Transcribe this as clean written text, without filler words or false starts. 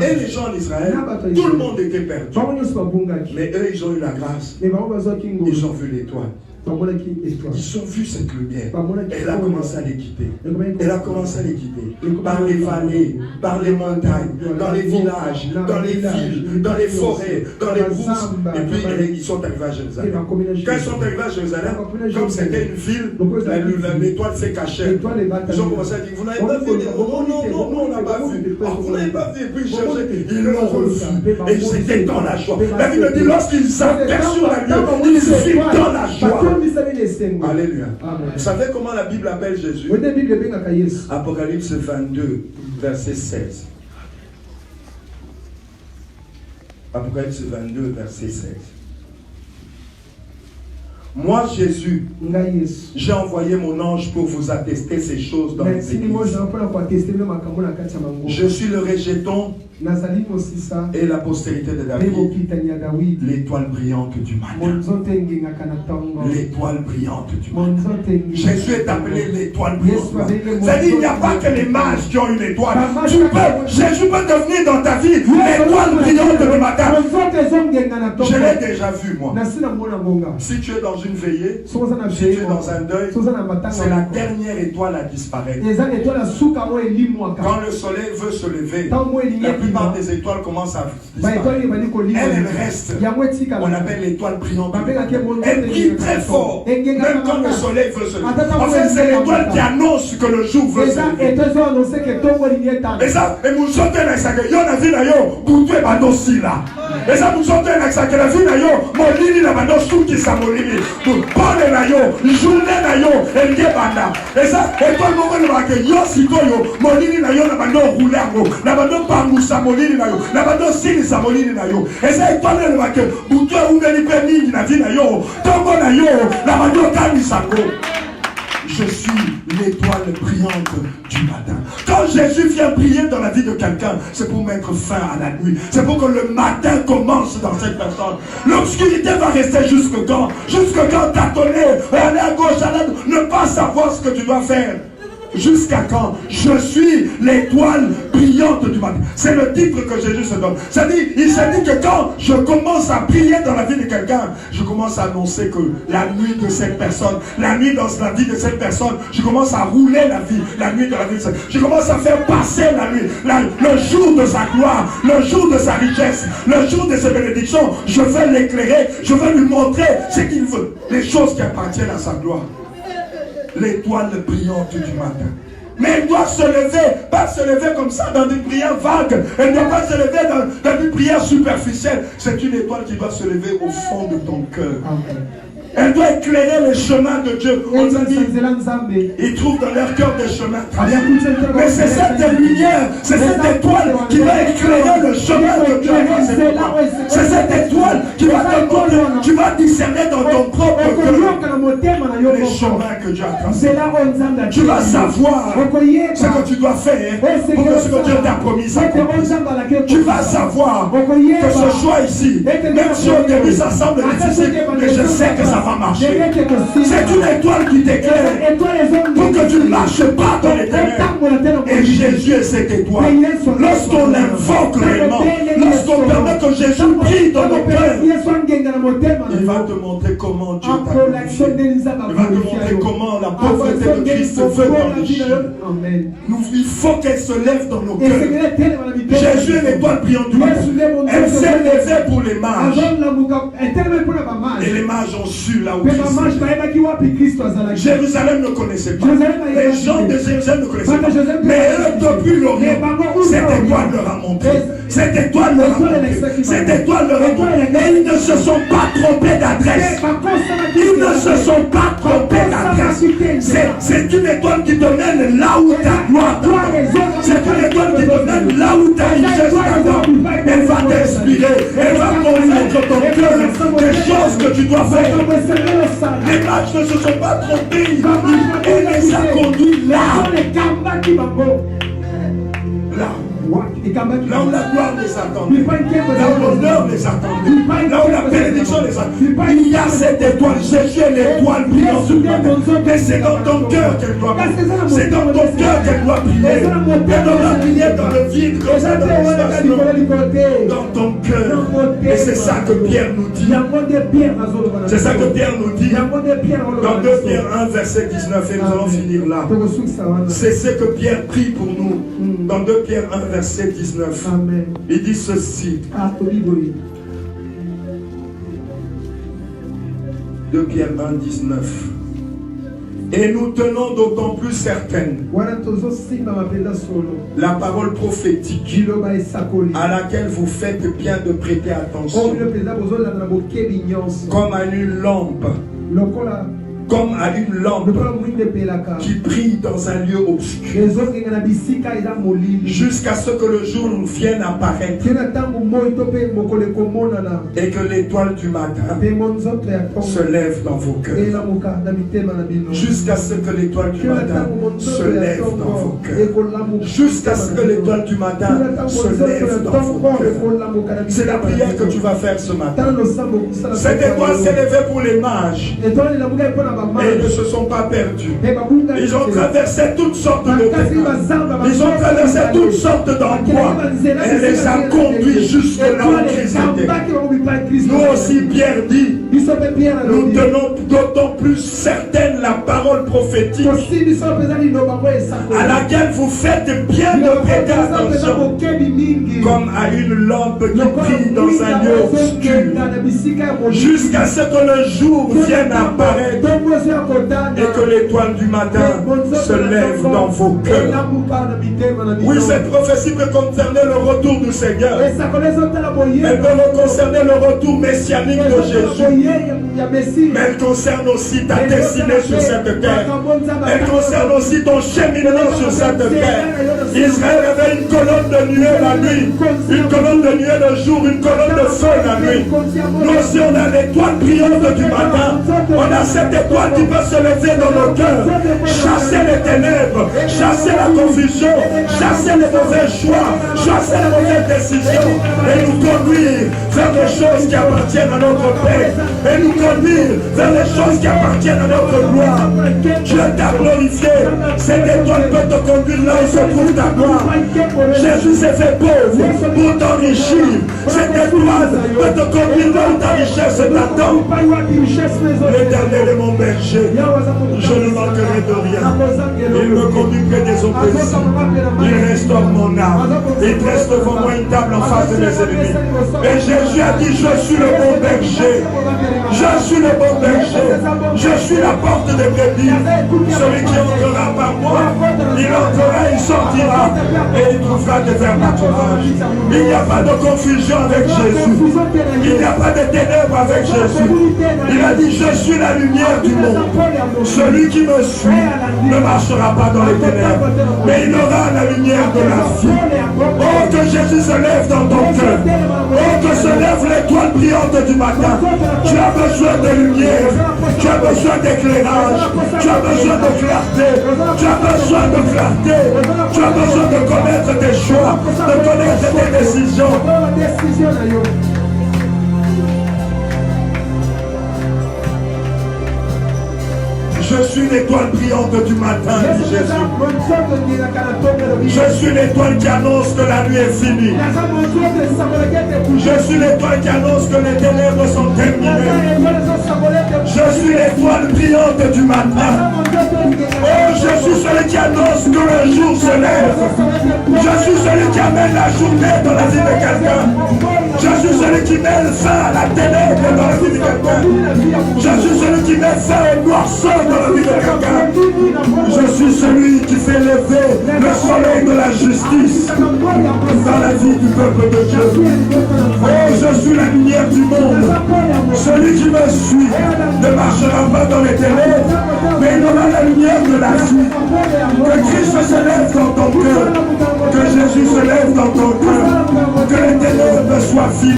Et les gens d'Israël, tout le monde était perdu. Mais eux, ils ont eu la grâce. Ils ont vu l'étoile. Ils ont vu cette lumière. Elle a commencé à les guider. Elle a commencé à les guider. Par les vallées, par les montagnes, dans les villages, dans les villes, dans les forêts, dans les routes. Et puis ils sont arrivés à Jérusalem. Quand ils sont arrivés à Jérusalem, comme c'était une ville, l'étoile s'est cachée. Ils ont commencé à dire, vous n'avez pas vu? Non, on n'a pas vu. Vous n'avez pas vu. Et puis ils l'ont revu. Et ils étaient dans la joie. La Bible dit, lorsqu'ils aperçurent la lumière, ils furent dans la joie. Alléluia. Vous savez comment la Bible appelle Jésus? Apocalypse 22, verset 16. Apocalypse 22, verset 16. Moi, Jésus, j'ai envoyé mon ange pour vous attester ces choses dans les églises. Je suis le rejeton et la postérité de David, l'étoile brillante du matin. L'étoile brillante du matin. Jésus est appelé l'étoile brillante. C'est-à-dire, il n'y a pas que les mages qui ont une étoile. Jésus peut devenir dans ta vie l'étoile brillante du matin. Je l'ai déjà vu, moi. Si tu es dans une veillée, si tu es dans un deuil, c'est la dernière étoile à disparaître. Quand le soleil veut se lever, la plupart des étoiles commencent à disparaître. Elle reste. On appelle l'étoile brillante. Elle brille très fort, même quand le soleil veut se lever. En fait, c'est l'étoile qui annonce que le jour veut se lever. Et ça, et nous sommes dans ça que yon a vu là yo, boutou et bando si là. Et ça, nous sommes dans ça que la vie là yo, molini la bando sou qui sa molini. Bonne na yo, journée na yo, elle est banda. Et ça, et toi le moment où que yo si toi yo, molini na yo na bando rouler go, na bando pangu sa molini na yo, na bando sili sa molini na yo. Et ça, et toi le moment que boutou ou ngeli peni na vie na yo, tombo na yo, na bando kami sa go. Je suis l'étoile brillante du matin. Quand Jésus vient briller dans la vie de quelqu'un, c'est pour mettre fin à la nuit. C'est pour que le matin commence dans cette personne. L'obscurité va rester jusque quand? Jusque quand tâtonner, aller à gauche, à droite, ne pas savoir ce que tu dois faire. Jusqu'à quand? Je suis l'étoile brillante du matin. C'est le titre que Jésus se donne. C'est-à-dire, il s'est dit que quand je commence à briller dans la vie de quelqu'un, je commence à annoncer que la nuit de cette personne, la nuit dans la vie de cette personne, je commence à rouler la vie, la nuit de la vie de cette personne. Je commence à faire passer la nuit, le jour de sa gloire, le jour de sa richesse, le jour de ses bénédictions. Je veux l'éclairer, je veux lui montrer ce qu'il veut, les choses qui appartiennent à sa gloire. L'étoile brillante du matin. Mais elle doit se lever, pas se lever comme ça dans des prières vagues. Elle ne doit pas se lever dans des prières superficielles. C'est une étoile qui doit se lever au fond de ton cœur. Elle doit éclairer les chemins de Dieu. On a dit, ils trouvent dans leur cœur des chemins. Mais c'est cette lumière, c'est cette étoile qui va éclairer le chemin de Dieu. C'est cette étoile qui va te montrer. Tu vas discerner dans ton propre cœur les chemins que Dieu a tracés. Tu vas savoir ce que tu dois faire pour que ce que Dieu t'a promis s'accomplisse. Tu vas savoir que ce choix ici, même si au début ça semble difficile, mais je sais que ça va marcher. C'est une étoile qui t'éclaire pour que tu ne marches pas dans les ténèbres. Et Jésus est cette étoile. Lorsqu'on l'invoque réellement, lorsqu'on permet que Jésus brille dans nos cœurs, il va te montrer comment Dieu t'a glorifié. Il va te montrer comment la pauvreté de Christ veut t'enrichir. Il faut qu'elle se lève dans nos cœurs. Jésus est l'étoile brillante du matin. Elle s'est levée pour les mages. Et les mages ont su là où Christ est. Jérusalem ne connaissait pas. Les gens de Jérusalem ne connaissaient pas. Mais eux, depuis l'Orient, cette étoile leur a montré. Cette étoile leur a montré. Cette étoile leur a montré. Et ils ne se sont pas trompés d'adresse. Ils ne se sont pas trompés d'adresse. C'est une étoile qui te mène là où ta gloire t'attend. C'est une étoile qui te mène là où ta richesse t'attend. Elle va t'inspirer. Elle va convaincre ton cœur des choses que tu dois faire. Les mages ne se sont pas trompés. Il les a conduits là. Là. Là où la gloire les attendait, là où l'honneur les attendait, là où la bénédiction les attendait. Il y a cette étoile, Jésus est l'étoile brillante du matin. Mais c'est dans ton cœur qu'elle doit briller. C'est dans ton cœur qu'elle doit briller. Elle doit briller dans le vide, comme ça, dans l'espace, dans ton cœur. Et c'est ça que Pierre nous dit. C'est ça que Pierre nous dit. Dans 2 Pierre 1, verset 19, et nous allons finir là. C'est ce que Pierre prie pour nous. Dans 2 Pierre 1, verset 19. Amen. Il dit ceci. 2 Pierre 1, 19. Et nous tenons d'autant plus certaine la parole prophétique à laquelle vous faites bien de prêter attention, comme à une lampe. Comme à une lampe qui brille dans un lieu obscur jusqu'à ce que le jour vienne apparaître et que l'étoile du matin se lève dans vos cœurs. Jusqu'à ce que l'étoile du matin se lève dans vos cœurs. Jusqu'à ce que l'étoile du matin se lève dans vos cœurs. C'est la prière que tu vas faire ce matin. Cette étoile s'est levée pour les mages. Et ils ne se sont pas perdus. Ils ont traversé toutes sortes de terrains. Ils ont traversé toutes sortes d'endroits. Elle les a conduits jusque là où Christ était. Nous aussi, Pierre dit, nous tenons d'autant plus certaine la parole prophétique à laquelle vous faites bien de prêter attention, comme à une lampe qui brille dans un lieu obscur, jusqu'à ce que le jour vienne apparaître et que l'étoile du matin se lève dans vos cœurs. Oui, cette prophétie peut concerner le retour du Seigneur. Elle peut concerner le retour messianique de Jésus. Mais elle concerne aussi ta destinée sur cette terre. Elle concerne aussi ton cheminement sur cette terre. Israël avait une colonne de nuée la nuit, une colonne de nuée le jour, une colonne de feu la nuit. Nous aussi on a l'étoile brillante du matin. On a cette étoile qui peut se lever dans nos cœurs, chasser les ténèbres, chasser la confusion, chasser les mauvais choix, chasser les mauvaises décisions et nous conduire vers des choses qui appartiennent à notre paix et nous conduire vers les choses qui appartiennent à notre gloire. Dieu t'a glorifié. Cette étoile peut te conduire là où se trouve ta gloire. Jésus s'est fait pauvre pour t'enrichir. Cette étoile peut te conduire là où ta richesse t'attend. L'Éternel est mon berger. Je ne manquerai de rien. Il me conduit près des eaux paisibles. Il restaure mon âme. Il dresse devant moi une table en face de mes ennemis. Et Jésus a dit, je suis le bon berger. Je suis le bon berger. Je suis la porte des brebis. Celui qui entrera par moi, il entrera, il sortira et il trouvera des verts pâturages. Il n'y a pas de confusion avec Jésus. Il n'y a pas de ténèbres avec Jésus. Il a dit, je suis la lumière du monde. Celui qui me suit ne marchera pas dans les ténèbres, mais il aura la lumière de la vie. Oh, que Jésus se lève dans ton cœur. Oh, que se lève l'étoile brillante du matin. Tu as besoin de lumière. Tu as besoin d'éclairage. Tu as besoin de clarté. Tu as besoin de clarté. Tu as besoin de connaître tes choix, de connaître tes décisions. Je suis l'étoile brillante du matin, dit Jésus. Je suis l'étoile qui annonce que la nuit est finie. Je suis l'étoile qui annonce que les ténèbres sont terminées. Je suis l'étoile brillante du matin. Oh, je suis celui qui annonce que le jour se lève. Je suis celui qui amène la journée dans la vie de quelqu'un. Je suis celui qui met fin à la ténèbre dans la vie de quelqu'un. Je suis celui qui met fin au noirceur dans la vie de quelqu'un. Je suis celui qui fait lever le soleil de la justice dans la vie du peuple de Dieu. Oh, je suis la lumière du monde. Celui qui me suit ne marchera pas dans les ténèbres, mais il aura la lumière de la vie. Que Christ se lève dans ton cœur. Que Jésus se lève dans ton cœur. Que les ténèbres soient finies.